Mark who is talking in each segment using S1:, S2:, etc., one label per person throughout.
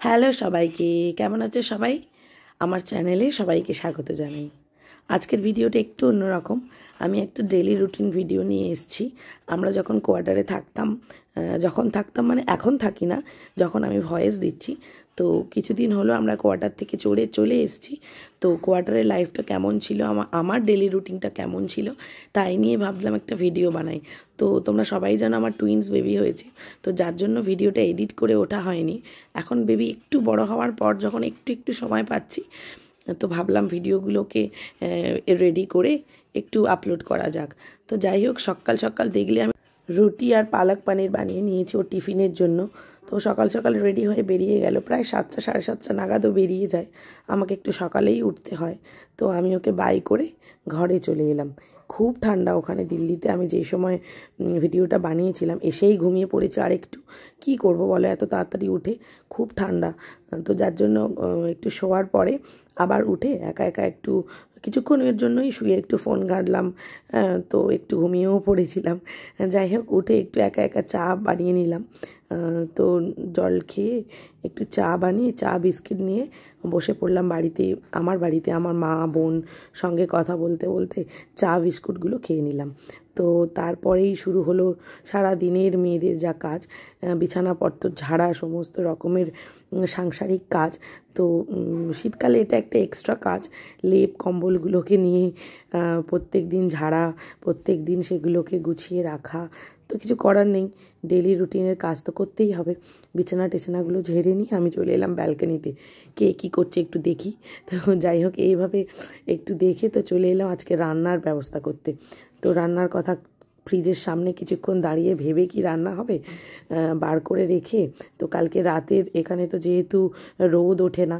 S1: Hello সবাইকে, কেমন আছো সবাই? আমার চ্যানেলে সবাইকে স্বাগত জানাই। আজকের ভিডিওটা একটু অন্যরকম। আমি একটা ডেলি রুটিন ভিডিও নিয়ে এসেছি। আমরা যখন কোয়ার্টারে থাকতাম, মানে এখন থাকি না, যখন আমি ভয়েস দিচ্ছি, তো কিছুদিন হলো আমরা কোয়ার্টার থেকে চলে এসেছি। তো কোয়ার্টারের লাইফটা কেমন ছিল, আমার ডেলি রুটিনটা কেমন ছিল, তাই নিয়ে ভাবলাম একটা ভিডিও বানাই। তো তোমরা সবাই জানো আমার টুইন্স বেবি হয়েছে, তো যার জন্য ভিডিওটা এডিট করে ওঠা হয়নি। এখন বেবি একটু বড় হওয়ার পর যখন একটু সময় পাচ্ছি, তো ভাবলাম ভিডিওগুলোকে রেডি করে একটু আপলোড করা যাক। তো যাই হোক, সকাল সকাল দেখলে আমি রুটি আর পালক পানির বানিয়ে নিয়েছি ওর টিফিনের জন্য। তো সকাল সকাল রেডি হয়ে বেরিয়ে গেল, প্রায় 7টা 7:30 নাগাদও বেরিয়ে যায়। আমাকে একটু সকালেই উঠতে হয়। তো আমি ওকে বাই করে ঘরে চলে এলাম। খুব ঠান্ডা ওখানে দিল্লিতে। আমি যেই সময় ভিডিওটা বানিয়েছিলাম এসেই ঘুমিয়ে পড়েছি, আর একটু কী করবো বলো, এত তাড়াতাড়ি উঠে খুব ঠান্ডা। তো যার জন্য একটু শোয়ার পরে আবার উঠে একা একা একটু কিছুক্ষণের জন্যই শুয়ে একটু ফোন ঘাঁটলাম। তো একটু ঘুমিয়েও পড়েছিলাম। যাই হোক, উঠে একটু একা একা চা বানিয়ে নিলাম। তো জল খেয়ে একটু চা বানিয়ে চা বিস্কিট নিয়ে বসে পড়লাম আমার বাড়িতে আমার মা বোন সঙ্গে কথা বলতে বলতে চা বিস্কুটগুলো খেয়ে নিলাম। তো তারপরেই শুরু হলো সারা দিনের মেয়েদের যা কাজ, বিছানাপত্র ঝাড়া, সমস্ত রকমের সাংসারিক কাজ। তো শীতকালে এটা একটা এক্সট্রা কাজ, লেপ কম্বলগুলোকে নিয়ে প্রত্যেক দিন ঝাড়া, প্রত্যেক দিন সেগুলোকে গুছিয়ে রাখা। তো কিছু করার নেই, ডেলি রুটিনের কাজ তো করতেই হবে। টেছানাগুলো ঝেড়ে নিয়ে আমি চলে এলাম ব্যালকনিতে, কে কী করছে একটু দেখি। তো যাই হোক, এইভাবে একটু দেখে তো চলে এলাম আজকে রান্নার ব্যবস্থা করতে। তো রান্নার কথা ফ্রিজের সামনে কিছুক্ষণ দাঁড়িয়ে ভেবে কি রান্না হবে বার করে রেখে, তো কালকে রাতের এখানে তো যেহেতু রোদ ওঠে না,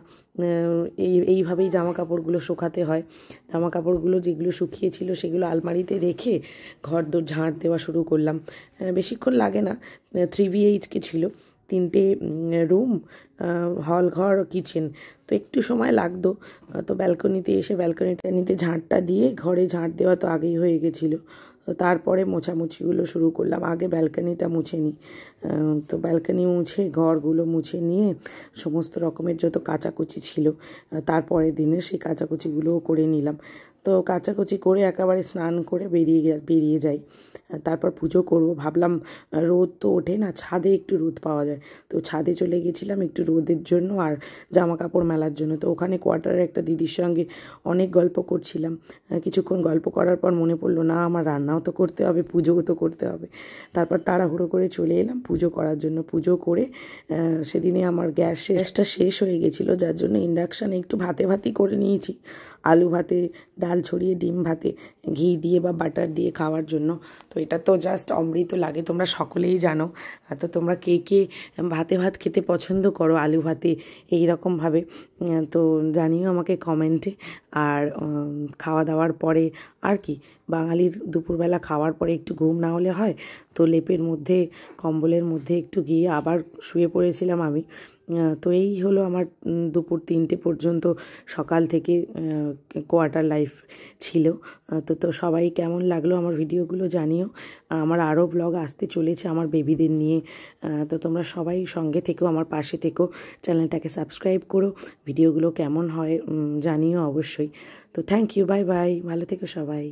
S1: এইভাবেই জামা কাপড়গুলো শুকাতে হয়। জামা কাপড়গুলো যেগুলো শুকিয়েছিল সেগুলো আলমারিতে রেখে ঘর দোর ঝাঁট দেওয়া শুরু করলাম। বেশিক্ষণ লাগে না, 3 BHK ছিল, 3টে রুম, হল ঘর, কিচেন, তো একটু সময় লাগতো। তো ব্যালকনিতে এসে ব্যালকনিতে ঝাঁটটা দিয়ে ঘরে ঝাঁট দেওয়া তো আগেই হয়ে গেছিলো। তো তারপরে মোছামুছিগুলো শুরু করলাম, আগে ব্যালকনিটা মুছে নিই। তো ব্যালকনি মুছে ঘরগুলো মুছে নিয়ে সমস্ত রকমের যত কাচাকুচি ছিল তারপরের দিনে সেই কাচাকুচিগুলোও করে নিলাম। তো কাচাকুচি করে একেবারে স্নান করে বেরিয়ে যাই। তারপর পুজো করব ভাবলাম, রোদ তো ওঠে না, ছাদে একটু রোদ পাওয়া যায়। তো ছাদে চলে গেছিলাম একটু রোদের জন্য আর জামা কাপড় মেলার জন্য। তো ওখানে কোয়ার্টারের একটা দিদির সঙ্গে অনেক গল্প করছিলাম। কিছুক্ষণ গল্প করার পর মনে পড়লো, না আমার রান্নাও তো করতে হবে, পুজোও তো করতে হবে। তারপর তাড়াহুড়ো করে চলে এলাম পুজো করার জন্য। পুজো করে সেদিনে আমার গ্যাসটা শেষ হয়ে গেছিলো, যার জন্য ইন্ডাকশানে একটু ভাতি করে নিয়েছি। আলু ভাতে, ডাল ছড়িয়ে ডিম ভাতে, ঘি দিয়ে বা বাটার দিয়ে খাওয়ার জন্য। তো এটা তো জাস্ট অমৃত লাগে, তোমরা সকলেই জানো। তো তোমরা কে কে ভাত খেতে পছন্দ করো আলু ভাতে এইরকমভাবে, তো জানিও আমাকে কমেন্টে। আর খাওয়া দাওয়ার পরে আর কি, বাঙালির দুপুরবেলা খাওয়ার পরে একটু ঘুম না হলে হয়। তো লেপের মধ্যে কম্বলের মধ্যে একটু গিয়ে আবার শুয়ে পড়েছিলাম আমি। তো এই হলো আমার দুপুর 3টে পর্যন্ত সকাল থেকে কোয়ার্টার লাইফ ছিল। তো সবাই কেমন লাগলো আমার ভিডিওগুলো জানিও। আমার আরও ব্লগ আসতে চলেছে আমার বেবিদের নিয়ে। তো তোমরা সবাই সঙ্গে থেকো, আমার পাশে থেকো, চ্যানেলটাকে সাবস্ক্রাইব করো। ভিডিওগুলো কেমন হয় জানিও অবশ্যই। তো থ্যাংক ইউ, বাই বাই, ভালো থেকো সবাই।